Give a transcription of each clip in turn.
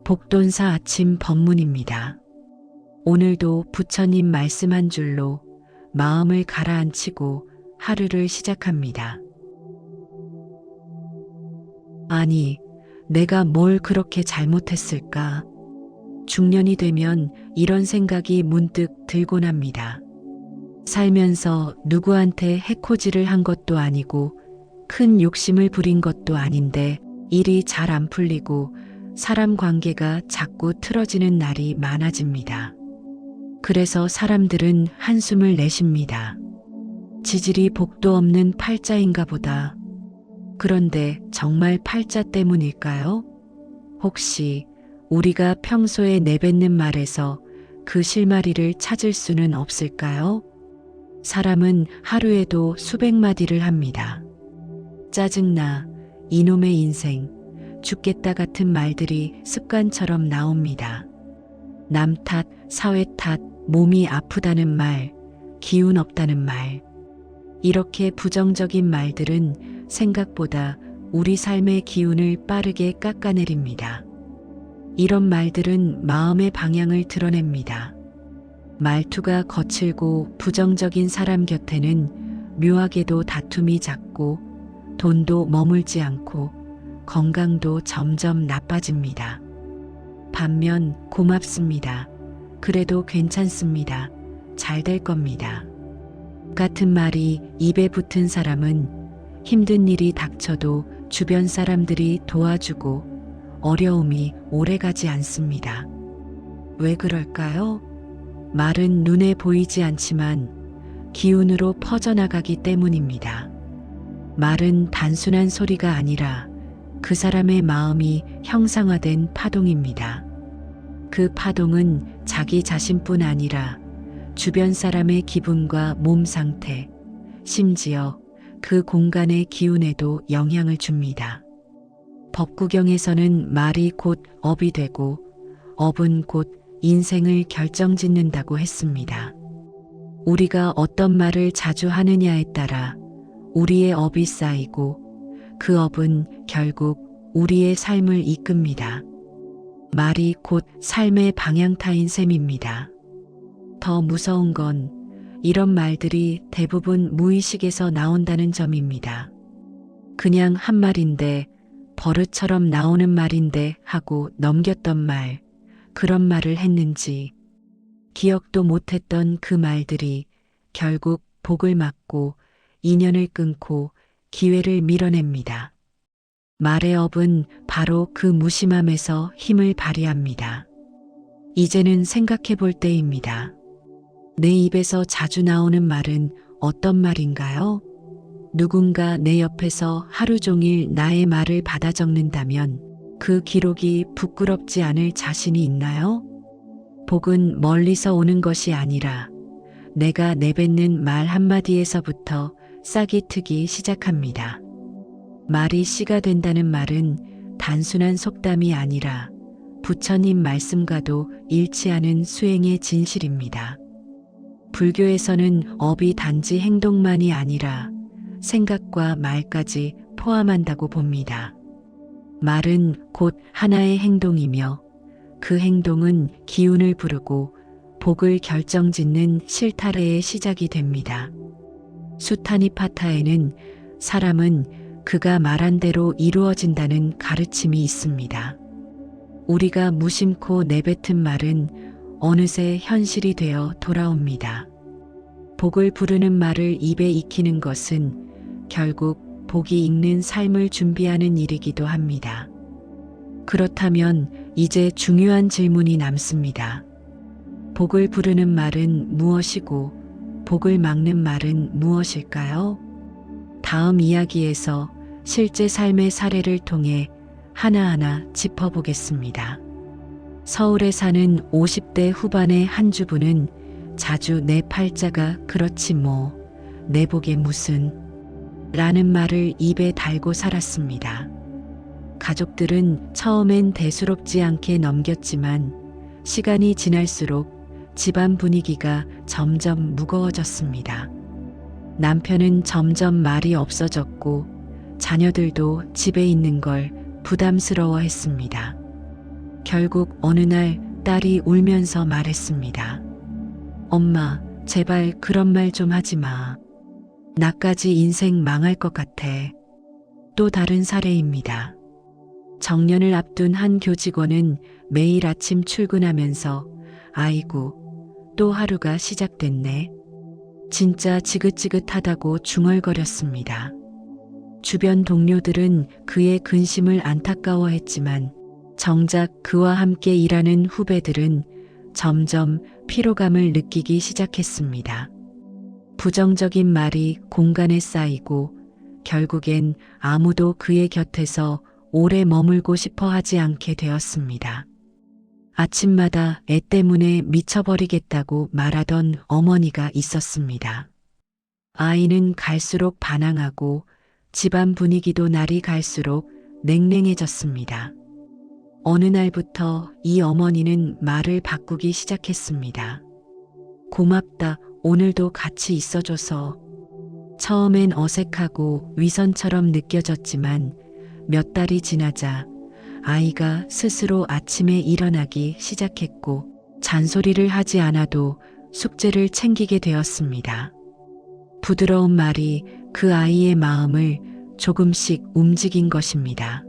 복돈사 아침 법문입니다. 오늘도 부처님 말씀 한 줄로 마음을 가라앉히고 하루를 시작합니다. 아니, 내가 뭘 그렇게 잘못했을까? 중년이 되면 이런 생각이 문득 들곤 합니다. 살면서 누구한테 해코지를 한 것도 아니고 큰 욕심을 부린 것도 아닌데 일이 잘 안 풀리고 사람 관계가 자꾸 틀어지는 날이 많아집니다. 그래서 사람들은 한숨을 내쉽니다. 지질이 복도 없는 팔자인가 보다. 그런데 정말 팔자 때문일까요? 혹시 우리가 평소에 내뱉는 말에서 그 실마리를 찾을 수는 없을까요? 사람은 하루에도 수백 마디를 합니다. 짜증나, 이놈의 인생, 죽겠다 같은 말들이 습관처럼 나옵니다. 남 탓, 사회 탓, 몸이 아프다는 말, 기운 없다는 말. 이렇게 부정적인 말들은 생각보다 우리 삶의 기운을 빠르게 깎아내립니다. 이런 말들은 마음의 방향을 드러냅니다. 말투가 거칠고 부정적인 사람 곁에는 묘하게도 다툼이 잦고 돈도 머물지 않고 건강도 점점 나빠집니다. 반면 고맙습니다. 그래도 괜찮습니다. 잘 될 겁니다. 같은 말이 입에 붙은 사람은 힘든 일이 닥쳐도 주변 사람들이 도와주고 어려움이 오래가지 않습니다. 왜 그럴까요? 말은 눈에 보이지 않지만 기운으로 퍼져나가기 때문입니다. 말은 단순한 소리가 아니라 그 사람의 마음이 형상화된 파동입니다. 그 파동은 자기 자신뿐 아니라 주변 사람의 기분과 몸 상태, 심지어 그 공간의 기운에도 영향을 줍니다. 법구경에서는 말이 곧 업이 되고 업은 곧 인생을 결정짓는다고 했습니다. 우리가 어떤 말을 자주 하느냐에 따라 우리의 업이 쌓이고 그 업은 결국 우리의 삶을 이끕니다. 말이 곧 삶의 방향타인 셈입니다. 더 무서운 건 이런 말들이 대부분 무의식에서 나온다는 점입니다. 그냥 한 말인데, 버릇처럼 나오는 말인데 하고 넘겼던 말, 그런 말을 했는지, 기억도 못했던 그 말들이 결국 복을 막고 인연을 끊고 기회를 밀어냅니다. 말의 업은 바로 그 무심함에서 힘을 발휘합니다. 이제는 생각해 볼 때입니다. 내 입에서 자주 나오는 말은 어떤 말인가요? 누군가 내 옆에서 하루 종일 나의 말을 받아 적는다면 그 기록이 부끄럽지 않을 자신이 있나요? 복은 멀리서 오는 것이 아니라 내가 내뱉는 말 한마디에서부터 싹이 트기 시작합니다. 말이 씨가 된다는 말은 단순한 속담이 아니라 부처님 말씀과도 일치하는 수행의 진실입니다. 불교에서는 업이 단지 행동만이 아니라 생각과 말까지 포함한다고 봅니다. 말은 곧 하나의 행동이며 그 행동은 기운을 부르고 복을 결정짓는 실타래의 시작이 됩니다. 수타니파타에는 사람은 그가 말한 대로 이루어진다는 가르침이 있습니다. 우리가 무심코 내뱉은 말은 어느새 현실이 되어 돌아옵니다. 복을 부르는 말을 입에 익히는 것은 결국 복이 익는 삶을 준비하는 일이기도 합니다. 그렇다면 이제 중요한 질문이 남습니다. 복을 부르는 말은 무엇이고 복을 막는 말은 무엇일까요? 다음 이야기에서 실제 삶의 사례를 통해 하나하나 짚어보겠습니다. 서울에 사는 50대 후반의 한 주부는 자주 내 팔자가 그렇지 뭐, 내 복에 무슨 라는 말을 입에 달고 살았습니다. 가족들은 처음엔 대수롭지 않게 넘겼지만 시간이 지날수록 집안 분위기가 점점 무거워졌습니다. 남편은 점점 말이 없어졌고 자녀들도 집에 있는 걸 부담스러워했습니다. 결국 어느 날 딸이 울면서 말했습니다. 엄마, 제발 그런 말 좀 하지 마. 나까지 인생 망할 것 같아. 또 다른 사례입니다. 정년을 앞둔 한 교직원은 매일 아침 출근하면서 아이고, 또 하루가 시작됐네. 진짜 지긋지긋하다고 중얼거렸습니다. 주변 동료들은 그의 근심을 안타까워했지만 정작 그와 함께 일하는 후배들은 점점 피로감을 느끼기 시작했습니다. 부정적인 말이 공간에 쌓이고 결국엔 아무도 그의 곁에서 오래 머물고 싶어 하지 않게 되었습니다. 아침마다 애 때문에 미쳐버리겠다고 말하던 어머니가 있었습니다. 아이는 갈수록 반항하고 집안 분위기도 날이 갈수록 냉랭해졌습니다. 어느 날부터 이 어머니는 말을 바꾸기 시작했습니다. 고맙다, 오늘도 같이 있어줘서. 처음엔 어색하고 위선처럼 느껴졌지만 몇 달이 지나자 아이가 스스로 아침에 일어나기 시작했고 잔소리를 하지 않아도 숙제를 챙기게 되었습니다. 부드러운 말이 그 아이의 마음을 조금씩 움직인 것입니다.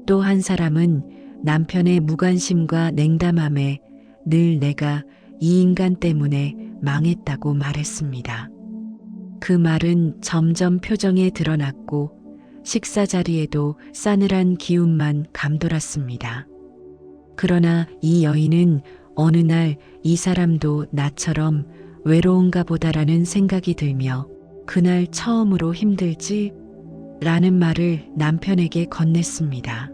또 한 사람은 남편의 무관심과 냉담함에 늘 내가 이 인간 때문에 망했다고 말했습니다. 그 말은 점점 표정에 드러났고 식사 자리에도 싸늘한 기운만 감돌았습니다. 그러나 이 여인은 어느 날 이 사람도 나처럼 외로운가 보다라는 생각이 들며 그날 처음으로 힘들지? 라는 말을 남편에게 건넸습니다.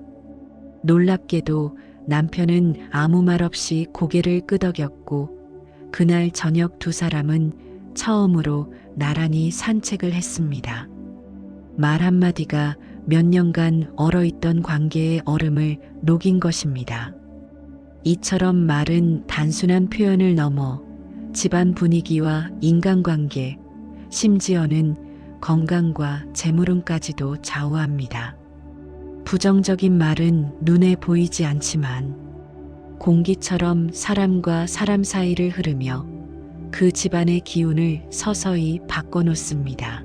놀랍게도 남편은 아무 말 없이 고개를 끄덕였고 그날 저녁 두 사람은 처음으로 나란히 산책을 했습니다. 말 한마디가 몇 년간 얼어있던 관계의 얼음을 녹인 것입니다. 이처럼 말은 단순한 표현을 넘어 집안 분위기와 인간관계, 심지어는 건강과 재물운까지도 좌우합니다. 부정적인 말은 눈에 보이지 않지만 공기처럼 사람과 사람 사이를 흐르며 그 집안의 기운을 서서히 바꿔놓습니다.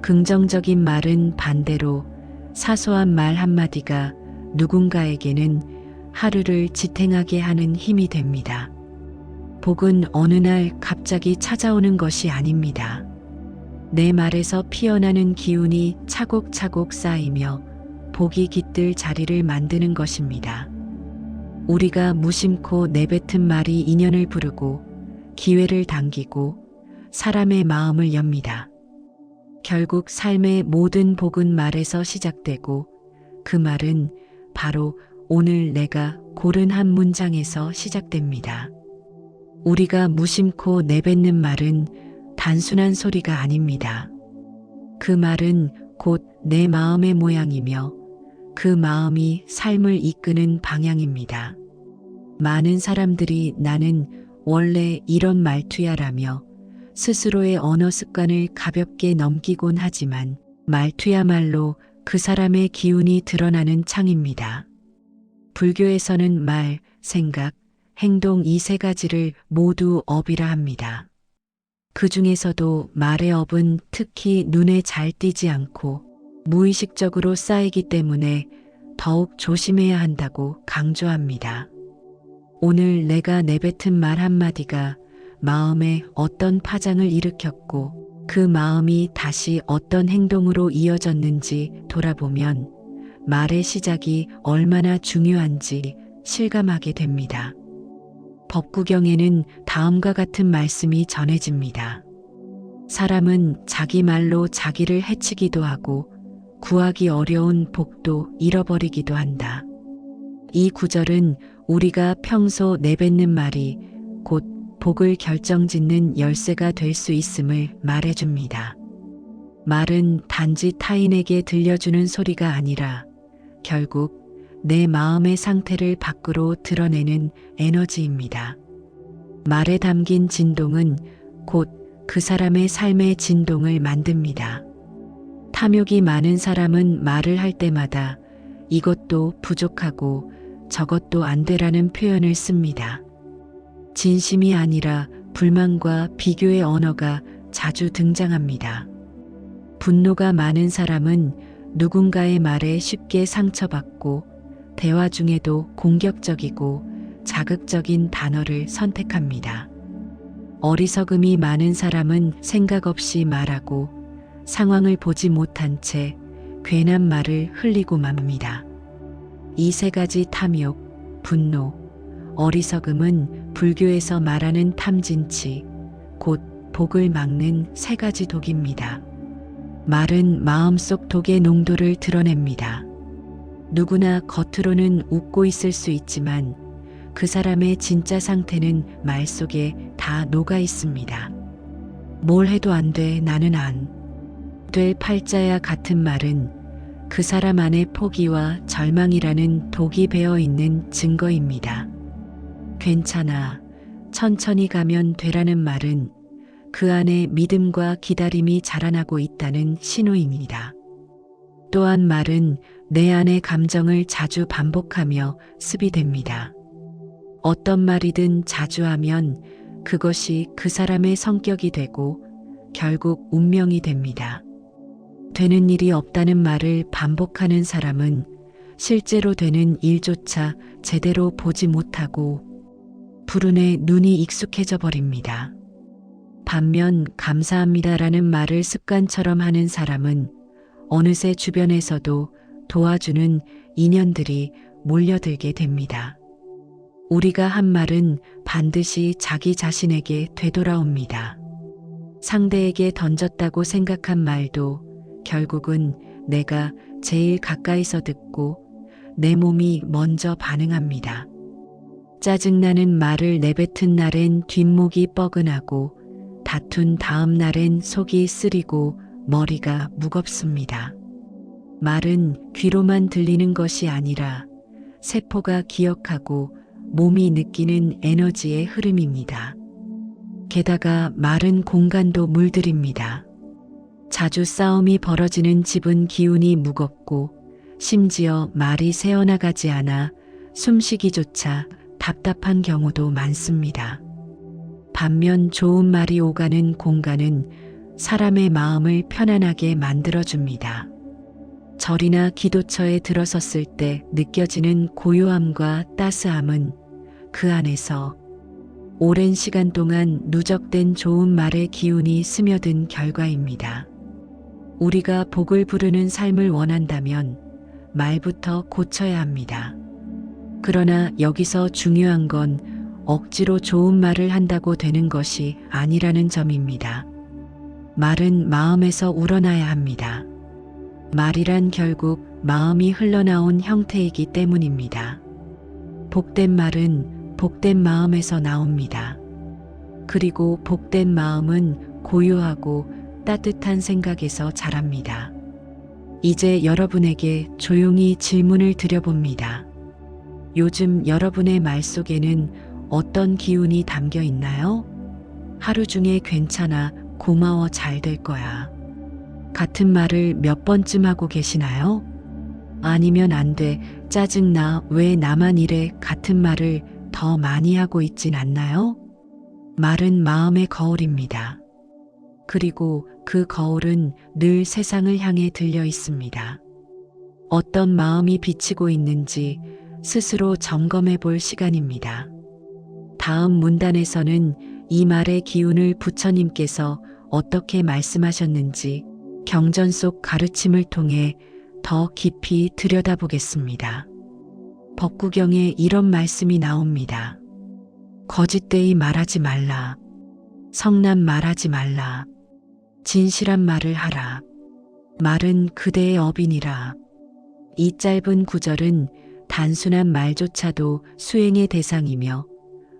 긍정적인 말은 반대로 사소한 말 한마디가 누군가에게는 하루를 지탱하게 하는 힘이 됩니다. 복은 어느 날 갑자기 찾아오는 것이 아닙니다. 내 말에서 피어나는 기운이 차곡차곡 쌓이며 복이 깃들 자리를 만드는 것입니다. 우리가 무심코 내뱉은 말이 인연을 부르고 기회를 당기고 사람의 마음을 엽니다. 결국 삶의 모든 복은 말에서 시작되고 그 말은 바로 오늘 내가 고른 한 문장에서 시작됩니다. 우리가 무심코 내뱉는 말은 단순한 소리가 아닙니다. 그 말은 곧 내 마음의 모양이며 그 마음이 삶을 이끄는 방향입니다. 많은 사람들이 나는 원래 이런 말투야라며 스스로의 언어 습관을 가볍게 넘기곤 하지만 말투야말로 그 사람의 기운이 드러나는 창입니다. 불교에서는 말, 생각, 행동 이 세 가지를 모두 업이라 합니다. 그 중에서도 말의 업은 특히 눈에 잘 띄지 않고 무의식적으로 쌓이기 때문에 더욱 조심해야 한다고 강조합니다. 오늘 내가 내뱉은 말 한마디가 마음에 어떤 파장을 일으켰고 그 마음이 다시 어떤 행동으로 이어졌는지 돌아보면 말의 시작이 얼마나 중요한지 실감하게 됩니다. 법구경에는 다음과 같은 말씀이 전해집니다. 사람은 자기 말로 자기를 해치기도 하고 구하기 어려운 복도 잃어버리기도 한다. 이 구절은 우리가 평소 내뱉는 말이 곧 복을 결정짓는 열쇠가 될 수 있음을 말해줍니다. 말은 단지 타인에게 들려주는 소리가 아니라 결국 내 마음의 상태를 밖으로 드러내는 에너지입니다. 말에 담긴 진동은 곧 그 사람의 삶의 진동을 만듭니다. 탐욕이 많은 사람은 말을 할 때마다 이것도 부족하고 저것도 안 되라는 표현을 씁니다. 진심이 아니라 불만과 비교의 언어가 자주 등장합니다. 분노가 많은 사람은 누군가의 말에 쉽게 상처받고 대화 중에도 공격적이고 자극적인 단어를 선택합니다. 어리석음이 많은 사람은 생각 없이 말하고 상황을 보지 못한 채 괜한 말을 흘리고 맙니다. 이 세 가지 탐욕, 분노, 어리석음은 불교에서 말하는 탐진치, 곧 복을 막는 세 가지 독입니다. 말은 마음속 독의 농도를 드러냅니다. 누구나 겉으로는 웃고 있을 수 있지만 그 사람의 진짜 상태는 말 속에 다 녹아 있습니다. 뭘 해도 안 돼, 나는 안 될 팔자야 같은 말은 그 사람 안에 포기와 절망이라는 독이 배어 있는 증거입니다. 괜찮아, 천천히 가면 되라는 말은 그 안에 믿음과 기다림이 자라나고 있다는 신호입니다. 또한 말은 내 안의 감정을 자주 반복하며 습이 됩니다. 어떤 말이든 자주 하면 그것이 그 사람의 성격이 되고 결국 운명이 됩니다. 되는 일이 없다는 말을 반복하는 사람은 실제로 되는 일조차 제대로 보지 못하고 불운에 눈이 익숙해져 버립니다. 반면 감사합니다라는 말을 습관처럼 하는 사람은 어느새 주변에서도 도와주는 인연들이 몰려들게 됩니다. 우리가 한 말은 반드시 자기 자신에게 되돌아옵니다. 상대에게 던졌다고 생각한 말도 결국은 내가 제일 가까이서 듣고 내 몸이 먼저 반응합니다. 짜증나는 말을 내뱉은 날엔 뒷목이 뻐근하고 다툰 다음 날엔 속이 쓰리고 머리가 무겁습니다. 말은 귀로만 들리는 것이 아니라 세포가 기억하고 몸이 느끼는 에너지의 흐름입니다. 게다가 말은 공간도 물들입니다. 자주 싸움이 벌어지는 집은 기운이 무겁고 심지어 말이 새어나가지 않아 숨쉬기조차 답답한 경우도 많습니다. 반면 좋은 말이 오가는 공간은 사람의 마음을 편안하게 만들어줍니다. 절이나 기도처에 들어섰을 때 느껴지는 고요함과 따스함은 그 안에서 오랜 시간 동안 누적된 좋은 말의 기운이 스며든 결과입니다. 우리가 복을 부르는 삶을 원한다면 말부터 고쳐야 합니다. 그러나 여기서 중요한 건 억지로 좋은 말을 한다고 되는 것이 아니라는 점입니다. 말은 마음에서 우러나야 합니다. 말이란 결국 마음이 흘러나온 형태이기 때문입니다. 복된 말은 복된 마음에서 나옵니다. 그리고 복된 마음은 고요하고 따뜻한 생각에서 자랍니다. 이제 여러분에게 조용히 질문을 드려봅니다. 요즘 여러분의 말 속에는 어떤 기운이 담겨 있나요? 하루 중에 괜찮아, 고마워, 잘 될 거야 같은 말을 몇 번쯤 하고 계시나요? 아니면 안 돼, 짜증나, 왜 나만 이래 같은 말을 더 많이 하고 있진 않나요? 말은 마음의 거울입니다. 그리고 그 거울은 늘 세상을 향해 들려 있습니다. 어떤 마음이 비치고 있는지 스스로 점검해 볼 시간입니다. 다음 문단에서는 이 말의 기운을 부처님께서 어떻게 말씀하셨는지 경전 속 가르침을 통해 더 깊이 들여다보겠습니다. 법구경에 이런 말씀이 나옵니다. 거짓되이 말하지 말라. 성난 말하지 말라. 진실한 말을 하라. 말은 그대의 업이니라. 이 짧은 구절은 단순한 말조차도 수행의 대상이며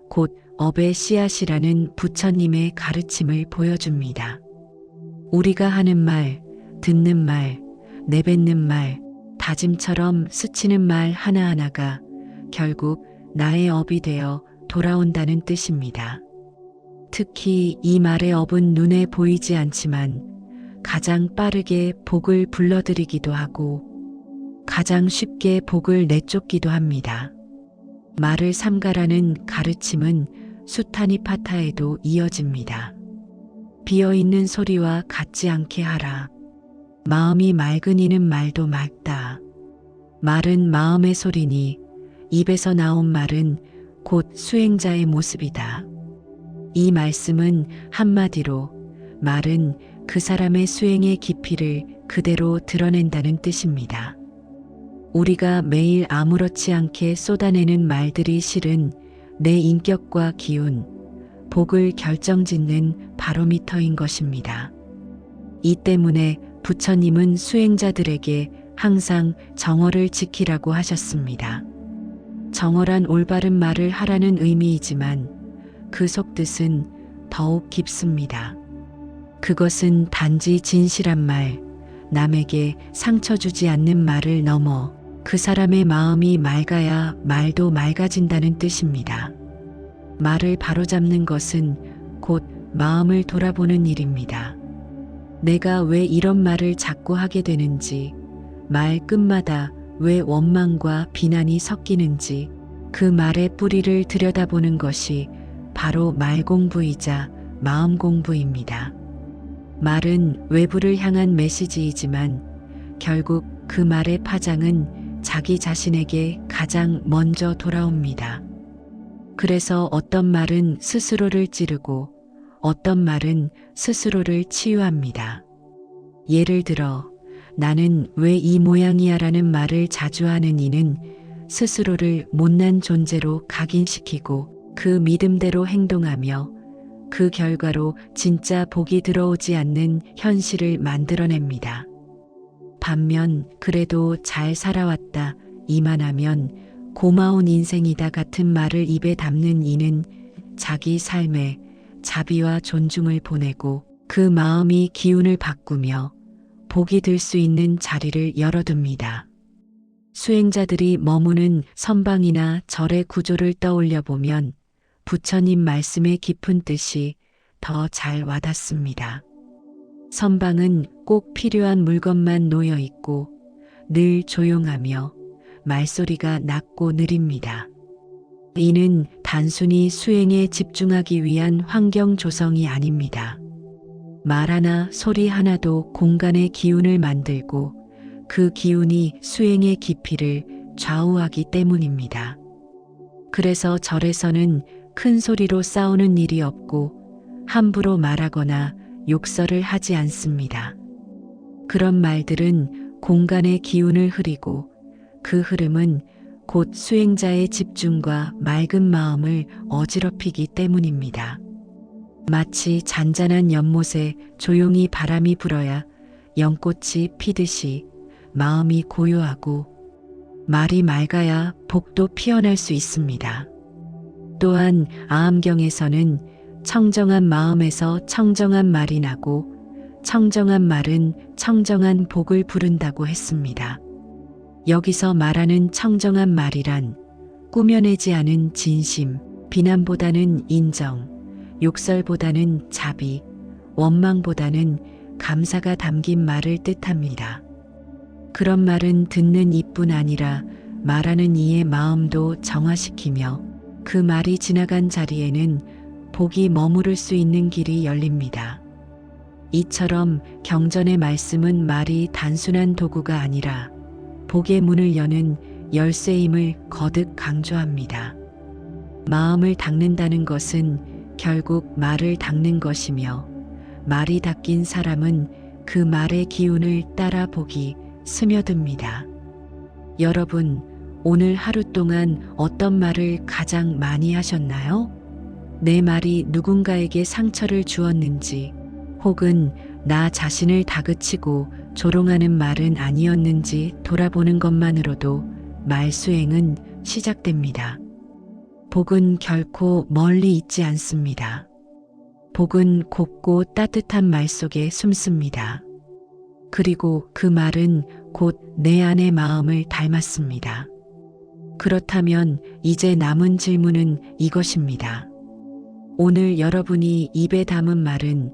곧 업의 씨앗이라는 부처님의 가르침을 보여줍니다. 우리가 하는 말, 듣는 말, 내뱉는 말, 다짐처럼 스치는 말 하나하나가 결국 나의 업이 되어 돌아온다는 뜻입니다. 특히 이 말의 업은 눈에 보이지 않지만 가장 빠르게 복을 불러들이기도 하고 가장 쉽게 복을 내쫓기도 합니다. 말을 삼가라는 가르침은 수타니 파타에도 이어집니다. 비어있는 소리와 같지 않게 하라. 마음이 맑은 이는 말도 맑다. 말은 마음의 소리니 입에서 나온 말은 곧 수행자의 모습이다. 이 말씀은 한마디로 말은 그 사람의 수행의 깊이를 그대로 드러낸다는 뜻입니다. 우리가 매일 아무렇지 않게 쏟아내는 말들이 실은 내 인격과 기운, 복을 결정짓는 바로미터인 것입니다. 이 때문에 부처님은 수행자들에게 항상 정어를 지키라고 하셨습니다. 정어란 올바른 말을 하라는 의미이지만 그 속뜻은 더욱 깊습니다. 그것은 단지 진실한 말, 남에게 상처 주지 않는 말을 넘어 그 사람의 마음이 맑아야 말도 맑아진다는 뜻입니다. 말을 바로잡는 것은 곧 마음을 돌아보는 일입니다. 내가 왜 이런 말을 자꾸 하게 되는지, 말 끝마다 왜 원망과 비난이 섞이는지 그 말의 뿌리를 들여다보는 것이 바로 말 공부이자 마음 공부입니다. 말은 외부를 향한 메시지이지만 결국 그 말의 파장은 자기 자신에게 가장 먼저 돌아옵니다. 그래서 어떤 말은 스스로를 찌르고 어떤 말은 스스로를 치유합니다. 예를 들어 나는 왜 이 모양이야 라는 말을 자주 하는 이는 스스로를 못난 존재로 각인시키고 그 믿음대로 행동하며 그 결과로 진짜 복이 들어오지 않는 현실을 만들어냅니다. 반면 그래도 잘 살아왔다, 이만하면 고마운 인생이다 같은 말을 입에 담는 이는 자기 삶에 자비와 존중을 보내고 그 마음이 기운을 바꾸며 복이 들 수 있는 자리를 열어둡니다. 수행자들이 머무는 선방이나 절의 구조를 떠올려 보면 부처님 말씀의 깊은 뜻이 더 잘 와닿습니다. 선방은 꼭 필요한 물건만 놓여 있고 늘 조용하며 말소리가 낮고 느립니다. 이는 단순히 수행에 집중하기 위한 환경 조성이 아닙니다. 말 하나, 소리 하나도 공간의 기운을 만들고 그 기운이 수행의 깊이를 좌우하기 때문입니다. 그래서 절에서는 큰 소리로 싸우는 일이 없고 함부로 말하거나 욕설을 하지 않습니다. 그런 말들은 공간의 기운을 흐리고 그 흐름은 곧 수행자의 집중과 맑은 마음을 어지럽히기 때문입니다. 마치 잔잔한 연못에 조용히 바람이 불어야 연꽃이 피듯이 마음이 고요하고 말이 맑아야 복도 피어날 수 있습니다. 또한 아함경에서는 청정한 마음에서 청정한 말이 나고 청정한 말은 청정한 복을 부른다고 했습니다. 여기서 말하는 청정한 말이란 꾸며내지 않은 진심, 비난보다는 인정, 욕설보다는 자비, 원망보다는 감사가 담긴 말을 뜻합니다. 그런 말은 듣는 이뿐 아니라 말하는 이의 마음도 정화시키며 그 말이 지나간 자리에는 복이 머무를 수 있는 길이 열립니다. 이처럼 경전의 말씀은 말이 단순한 도구가 아니라 복의 문을 여는 열쇠임을 거듭 강조합니다. 마음을 닦는다는 것은 결국 말을 닦는 것이며 말이 닦인 사람은 그 말의 기운을 따라 복이 스며듭니다. 여러분, 오늘 하루 동안 어떤 말을 가장 많이 하셨나요? 내 말이 누군가에게 상처를 주었는지 혹은 나 자신을 다그치고 조롱하는 말은 아니었는지 돌아보는 것만으로도 말 수행은 시작됩니다. 복은 결코 멀리 있지 않습니다. 복은 곱고 따뜻한 말 속에 숨습니다. 그리고 그 말은 곧 내 안의 마음을 닮았습니다. 그렇다면 이제 남은 질문은 이것입니다. 오늘 여러분이 입에 담은 말은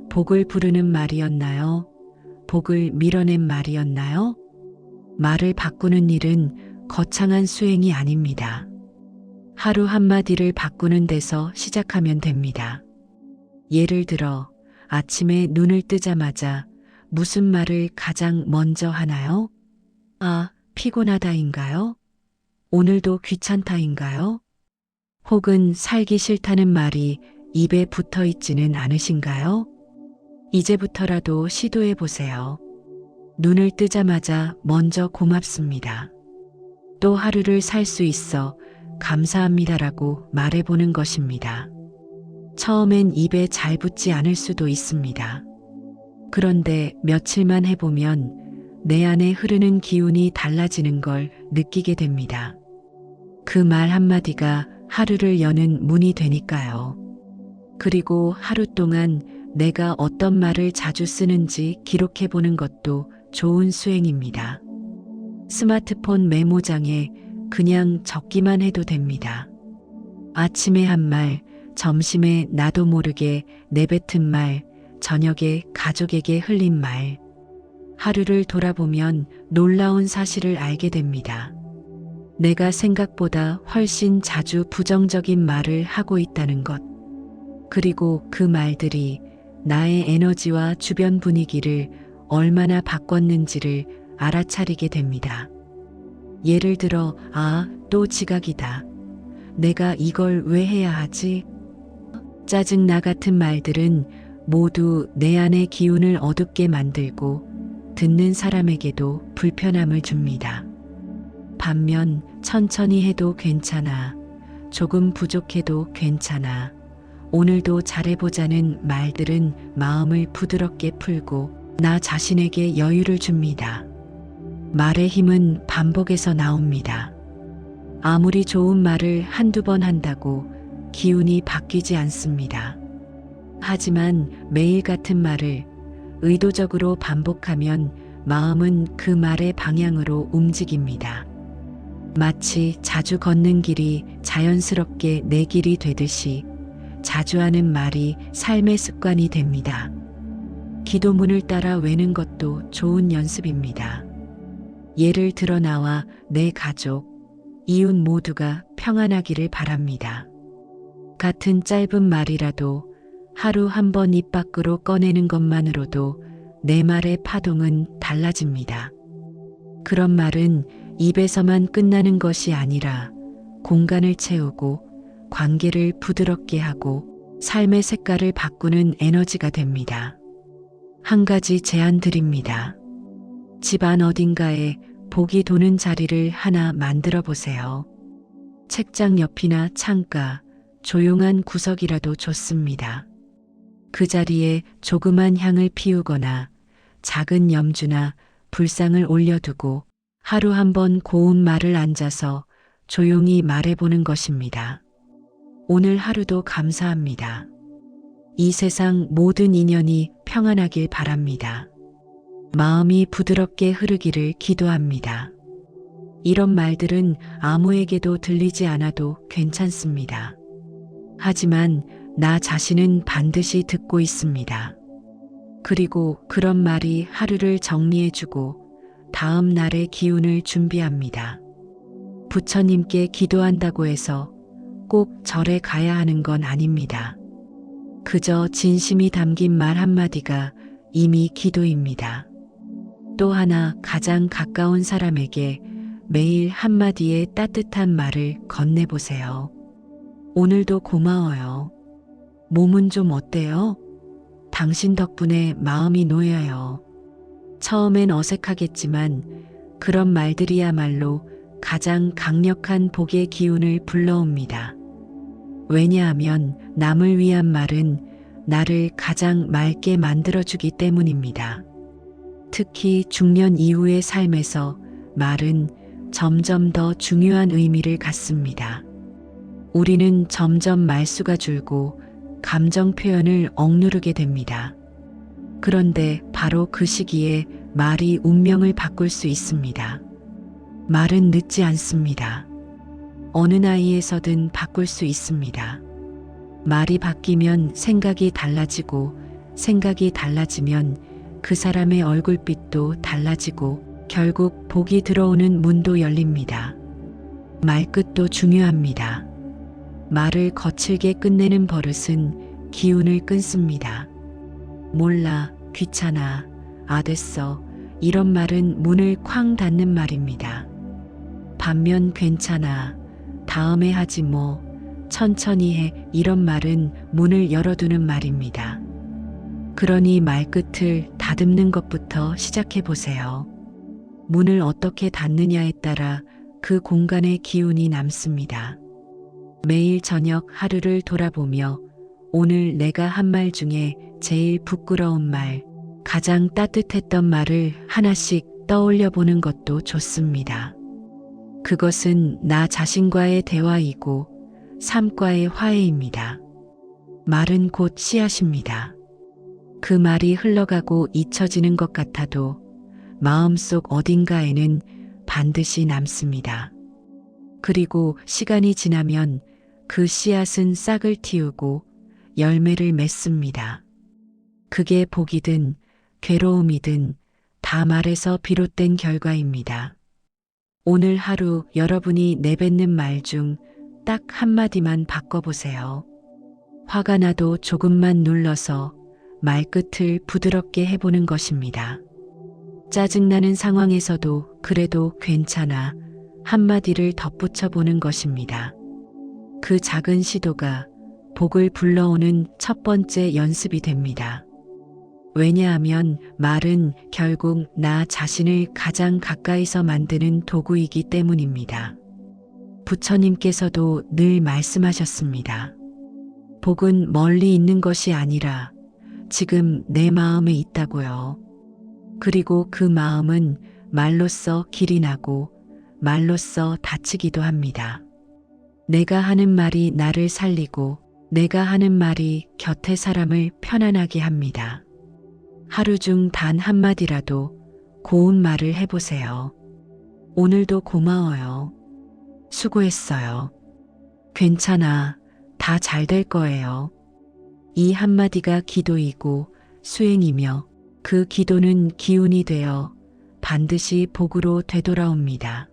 복을 부르는 말이었나요? 복을 밀어낸 말이었나요? 말을 바꾸는 일은 거창한 수행이 아닙니다. 하루 한마디를 바꾸는 데서 시작하면 됩니다. 예를 들어 아침에 눈을 뜨자마자 무슨 말을 가장 먼저 하나요? 아, 피곤하다인가요? 오늘도 귀찮다인가요? 혹은 살기 싫다는 말이 입에 붙어 있지는 않으신가요? 이제부터라도 시도해 보세요. 눈을 뜨자마자 먼저 고맙습니다. 또 하루를 살 수 있어 감사합니다라고 말해보는 것입니다. 처음엔 입에 잘 붙지 않을 수도 있습니다. 그런데 며칠만 해보면 내 안에 흐르는 기운이 달라지는 걸 느끼게 됩니다. 그 말 한마디가 하루를 여는 문이 되니까요. 그리고 하루 동안 내가 어떤 말을 자주 쓰는지 기록해 보는 것도 좋은 수행입니다. 스마트폰 메모장에 그냥 적기만 해도 됩니다. 아침에 한 말, 점심에 나도 모르게 내뱉은 말, 저녁에 가족에게 흘린 말. 하루를 돌아보면 놀라운 사실을 알게 됩니다. 내가 생각보다 훨씬 자주 부정적인 말을 하고 있다는 것. 그리고 그 말들이 나의 에너지와 주변 분위기를 얼마나 바꿨는지를 알아차리게 됩니다. 예를 들어, 아, 또 지각이다. 내가 이걸 왜 해야 하지? 짜증나 같은 말들은 모두 내 안의 기운을 어둡게 만들고 듣는 사람에게도 불편함을 줍니다. 반면 천천히 해도 괜찮아. 조금 부족해도 괜찮아. 오늘도 잘해보자는 말들은 마음을 부드럽게 풀고 나 자신에게 여유를 줍니다. 말의 힘은 반복에서 나옵니다. 아무리 좋은 말을 한두 번 한다고 기운이 바뀌지 않습니다. 하지만 매일 같은 말을 의도적으로 반복하면 마음은 그 말의 방향으로 움직입니다. 마치 자주 걷는 길이 자연스럽게 내 길이 되듯이 자주 하는 말이 삶의 습관이 됩니다. 기도문을 따라 외는 것도 좋은 연습입니다. 예를 들어 나와 내 가족, 이웃 모두가 평안하기를 바랍니다. 같은 짧은 말이라도 하루 한 번 입 밖으로 꺼내는 것만으로도 내 말의 파동은 달라집니다. 그런 말은 입에서만 끝나는 것이 아니라 공간을 채우고 관계를 부드럽게 하고 삶의 색깔을 바꾸는 에너지가 됩니다. 한 가지 제안 드립니다. 집안 어딘가에 복이 도는 자리를 하나 만들어 보세요. 책장 옆이나 창가, 조용한 구석이라도 좋습니다. 그 자리에 조그만 향을 피우거나 작은 염주나 불상을 올려두고 하루 한 번 고운 말을 앉아서 조용히 말해보는 것입니다. 오늘 하루도 감사합니다. 이 세상 모든 인연이 평안하길 바랍니다. 마음이 부드럽게 흐르기를 기도합니다. 이런 말들은 아무에게도 들리지 않아도 괜찮습니다. 하지만 나 자신은 반드시 듣고 있습니다. 그리고 그런 말이 하루를 정리해주고 다음 날의 기운을 준비합니다. 부처님께 기도한다고 해서 꼭 절에 가야 하는 건 아닙니다. 그저 진심이 담긴 말 한마디가 이미 기도입니다. 또 하나 가장 가까운 사람에게 매일 한마디의 따뜻한 말을 건네보세요. 오늘도 고마워요. 몸은 좀 어때요? 당신 덕분에 마음이 놓여요. 처음엔 어색하겠지만 그런 말들이야말로 가장 강력한 복의 기운을 불러옵니다. 왜냐하면 남을 위한 말은 나를 가장 맑게 만들어주기 때문입니다. 특히 중년 이후의 삶에서 말은 점점 더 중요한 의미를 갖습니다. 우리는 점점 말수가 줄고 감정 표현을 억누르게 됩니다. 그런데 바로 그 시기에 말이 운명을 바꿀 수 있습니다. 말은 늦지 않습니다. 어느 나이에서든 바꿀 수 있습니다. 말이 바뀌면 생각이 달라지고 생각이 달라지면 그 사람의 얼굴빛도 달라지고 결국 복이 들어오는 문도 열립니다. 말끝도 중요합니다. 말을 거칠게 끝내는 버릇은 기운을 끊습니다. 몰라, 귀찮아, 됐어. 이런 말은 문을 쾅 닫는 말입니다. 반면 괜찮아, 다음에 하지 뭐, 천천히 해. 이런 말은 문을 열어두는 말입니다. 그러니 말끝을 다듬는 것부터 시작해 보세요. 문을 어떻게 닫느냐에 따라 그 공간의 기운이 남습니다. 매일 저녁 하루를 돌아보며 오늘 내가 한 말 중에 제일 부끄러운 말, 가장 따뜻했던 말을 하나씩 떠올려 보는 것도 좋습니다. 그것은 나 자신과의 대화이고 삶과의 화해입니다. 말은 곧 씨앗입니다. 그 말이 흘러가고 잊혀지는 것 같아도 마음속 어딘가에는 반드시 남습니다. 그리고 시간이 지나면 그 씨앗은 싹을 틔우고 열매를 맺습니다. 그게 복이든 괴로움이든 다 말에서 비롯된 결과입니다. 오늘 하루 여러분이 내뱉는 말 중 딱 한마디만 바꿔보세요. 화가 나도 조금만 눌러서 말끝을 부드럽게 해보는 것입니다. 짜증나는 상황에서도 그래도 괜찮아 한마디를 덧붙여 보는 것입니다. 그 작은 시도가 복을 불러오는 첫 번째 연습이 됩니다. 왜냐하면 말은 결국 나 자신을 가장 가까이서 만드는 도구이기 때문입니다. 부처님께서도 늘 말씀하셨습니다. 복은 멀리 있는 것이 아니라 지금 내 마음에 있다고요. 그리고 그 마음은 말로써 길이 나고 말로써 다치기도 합니다. 내가 하는 말이 나를 살리고 내가 하는 말이 곁에 사람을 편안하게 합니다. 하루 중 단 한마디라도 고운 말을 해보세요. 오늘도 고마워요. 수고했어요. 괜찮아. 다 잘 될 거예요. 이 한마디가 기도이고 수행이며 그 기도는 기운이 되어 반드시 복으로 되돌아옵니다.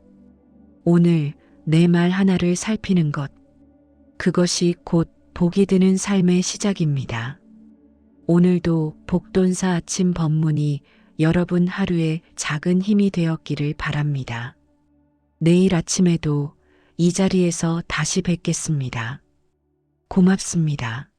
오늘 내 말 하나를 살피는 것, 그것이 곧 복이 드는 삶의 시작입니다. 오늘도 복돈사 아침 법문이 여러분 하루의 작은 힘이 되었기를 바랍니다. 내일 아침에도 이 자리에서 다시 뵙겠습니다. 고맙습니다.